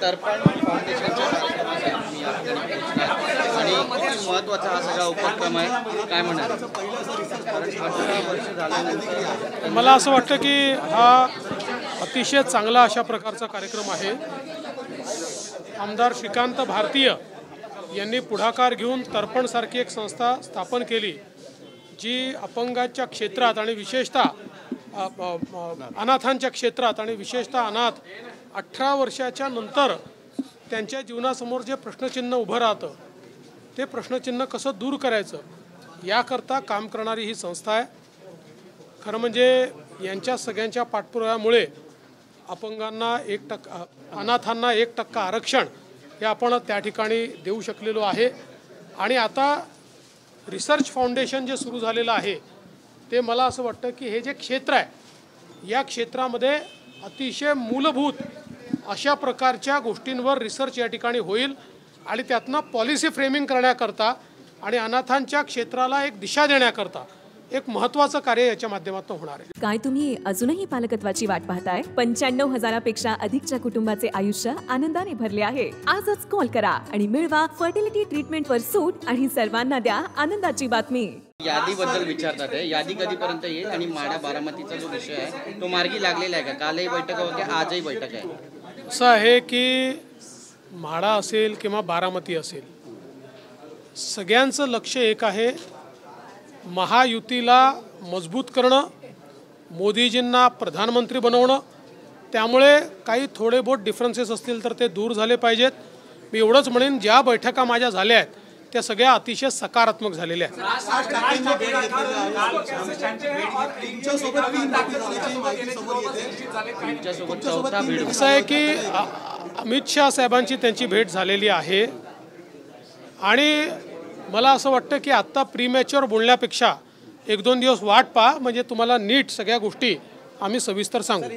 तर्पण फाउंडेशनच्या आणि महत्त्वाचा हा सगळा उपक्रम आहे, काय म्हणाल? कारण 18 वर्ष झाल्यानंतर मला असं वाटतं की हा अतिशय चांगला अशा प्रकारचा कार्यक्रम आहे। आमदार श्रीकांत भारतीय यांनी पुढाकार घेऊन तर्पण सारखी एक संस्था स्थापन केली, जी अपंगाच्या क्षेत्रात आणि विशेषतः अनाथांच्या क्षेत्रात आणि विशेषतः अनाथ 18 वर्षाच्या नंतर त्यांच्या जीवनासमोर जे प्रश्नचिन्ह उभं राहतं ते प्रश्नचिन्ह कसं दूर करायचं याकरता काम करणारी ही संस्था आहे। खरं म्हणजे यांच्या सगळ्यांच्या पाठपुराव्यामुळे अपंगांना 1% अनाथांना 1% आरक्षण हे आपण त्या ठिकाणी देऊ शकलेलो आहे। आणि आता रिसर्च फाउंडेशन जे सुरू झालेलं आहे ते मला असं वाटतं की हे जे क्षेत्र आहे या क्षेत्रामध्ये अतिशय मूलभूत अशा प्रकारच्या गोष्टींवर रिसर्च या ठिकाणी होईल आणि त्यातनं पॉलिसी फ्रेमिंग करण्याकरता आणि अनाथांच्या क्षेत्राला एक दिशा देण्याकरता एक महत्त्वाचं कार्य याच्या माध्यमातून होणार आहे। काय तुम्ही अजूनही पालकत्वाची वाट पाहताय? 95,000पेक्षा अधिकच्या कुटुंबाचे आयुष्य आनंदाने भरले आहे। आजच कॉल करा आणि मिळवा फर्टिलिटी ट्रीटमेंटवर सूट आणि सर्वांना द्या आनंदाची बातमी। यादीबद्दल विचारतात आहे, यादी कधीपर्यंत येईल आणि माढा बारामतीचा जो विषय आहे तो मार्गी लागलेला आहे का? कालही बैठक होती, आजही बैठक आहे। असं आहे की माढा असेल किंवा बारामती असेल, सगळ्यांचं लक्ष एक आहे, महायुतीला मजबूत करणं, मोदीजींना प्रधानमंत्री बनवणं। त्यामुळे काही थोडे बहुत डिफरन्सेस असतील तर ते दूर झाले पाहिजेत। मी एवढंच म्हणेन, ज्या बैठका माझ्या झाल्या आहेत त्या सगळ्या अतिशय सकारात्मक झालेल्या आहेत। असं आहे की अमित शाह साहेबांची त्यांची भेट झालेली आहे आणि मला असं वाटतं की आत्ता प्रीमॅच्युअर बोलण्यापेक्षा 1-2 दिवस वाट पहा, म्हणजे तुम्हाला नीट सगळ्या गोष्टी आम्ही सविस्तर सांगू।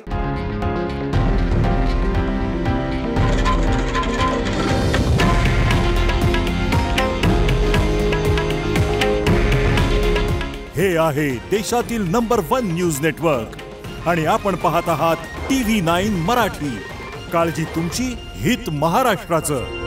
हे आहे देशातील नंबर 1 न्यूज नेटवर्क आणि आपण पाहत आहात TV9 मराठी। काळजी तुमची, हित महाराष्ट्राचं।